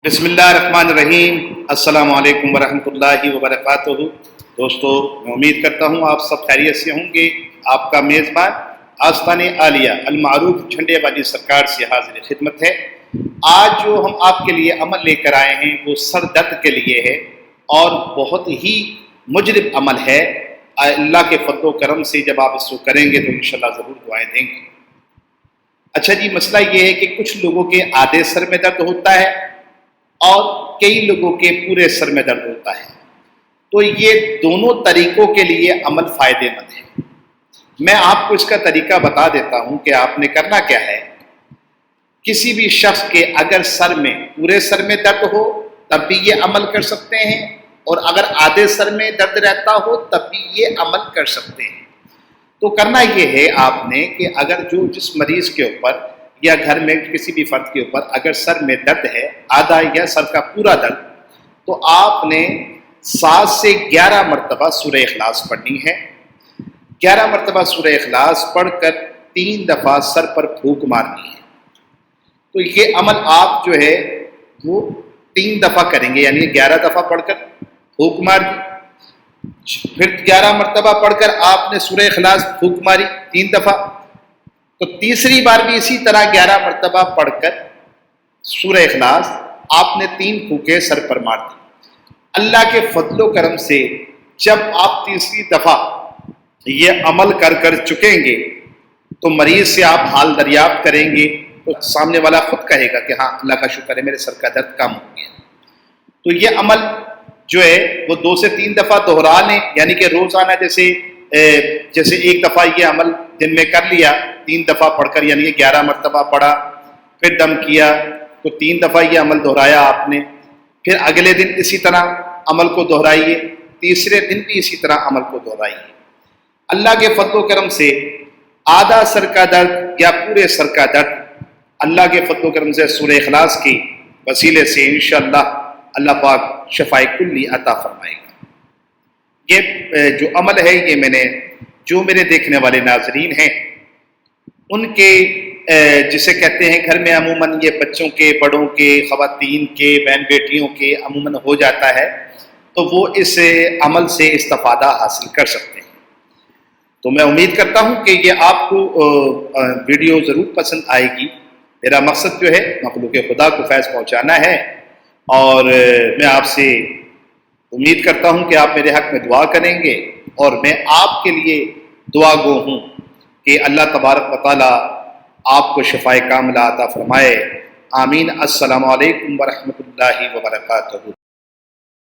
بسم اللہ الرحمن الرحیم۔ السلام علیکم ورحمۃ اللہ وبرکاتہ۔ دوستو، میں امید کرتا ہوں آپ سب خیریت سے ہوں گے۔ آپ کا میزبان آستان عالیہ المعروف جھنڈے والی سرکار سے حاضر خدمت ہے۔ آج جو ہم آپ کے لیے عمل لے کر آئے ہیں وہ سر درد کے لیے ہے اور بہت ہی مجرب عمل ہے۔ اللہ کے فضل و کرم سے جب آپ اس کو کریں گے تو انشاءاللہ ضرور دعائیں دیں گے۔ اچھا جی، مسئلہ یہ ہے کہ کچھ لوگوں کے آدھے سر میں درد ہوتا ہے اور کئی لوگوں کے پورے سر میں درد ہوتا ہے، تو یہ دونوں طریقوں کے لیے عمل فائدے مند ہے۔ میں آپ کو اس کا طریقہ بتا دیتا ہوں کہ آپ نے کرنا کیا ہے۔ کسی بھی شخص کے اگر پورے سر میں درد ہو تب بھی یہ عمل کر سکتے ہیں، اور اگر آدھے سر میں درد رہتا ہو تب بھی یہ عمل کر سکتے ہیں۔ تو کرنا یہ ہے آپ نے کہ اگر جس مریض کے اوپر یا گھر میں کسی بھی فرد کے اوپر اگر سر میں درد ہے، آدھا یا سر کا پورا درد، تو آپ نے 7 سے 11 مرتبہ سورہ اخلاص پڑھنی ہے۔ 11 مرتبہ سورہ اخلاص پڑھ کر 3 دفعہ سر پر پھونک مارنی ہے۔ تو یہ عمل آپ جو ہے وہ 3 دفعہ کریں گے، یعنی 11 دفعہ پڑھ کر پھونک مار دی، پھر 11 مرتبہ پڑھ کر آپ نے سورہ اخلاص پھونک ماری 3 دفعہ، تو تیسری بار بھی اسی طرح 11 مرتبہ پڑھ کر سورہ اخلاص آپ نے 3 پھونکے سر پر مار دی۔ اللہ کے فضل و کرم سے جب آپ تیسری دفعہ یہ عمل کر چکیں گے تو مریض سے آپ حال دریافت کریں گے تو سامنے والا خود کہے گا کہ ہاں اللہ کا شکر ہے، میرے سر کا درد کم ہو گیا۔ تو یہ عمل جو ہے وہ 2 سے 3 دفعہ دہرا لیں، یعنی کہ روزانہ جیسے ایک دفعہ یہ عمل دن میں کر لیا 3 دفعہ پڑھ کر، یعنی 11 مرتبہ پڑھا، پھر دم کیا تو 3 دفعہ یہ عمل دہرایا آپ نے، پھر اگلے دن اسی طرح عمل کو دہرائیے، تیسرے دن بھی اسی طرح عمل کو دہرائیے۔ اللہ کے فضل و کرم سے آدھا سر کا درد یا پورے سر کا درد اللہ کے فضل و کرم سے سورہ اخلاص کی وسیلے سے انشاءاللہ اللہ پاک شفائے کلی عطا فرمائے گا۔ یہ جو عمل ہے یہ میں نے جو میرے دیکھنے والے ناظرین ہیں ان کے جسے کہتے ہیں گھر میں عموماً یہ بچوں کے، بڑوں کے، خواتین کے، بہن بیٹیوں کے عموماً ہو جاتا ہے، تو وہ اس عمل سے استفادہ حاصل کر سکتے ہیں۔ تو میں امید کرتا ہوں کہ یہ آپ کو ویڈیو ضرور پسند آئے گی۔ میرا مقصد جو ہے مخلوق خدا کو فیض پہنچانا ہے، اور میں آپ سے امید کرتا ہوں کہ آپ میرے حق میں دعا کریں گے، اور میں آپ کے لیے دعا گو ہوں کہ اللہ تبارک و تعالی آپ کو شفائے کاملہ عطا فرمائے۔ آمین۔ السلام علیکم ورحمۃ اللہ وبرکاتہ۔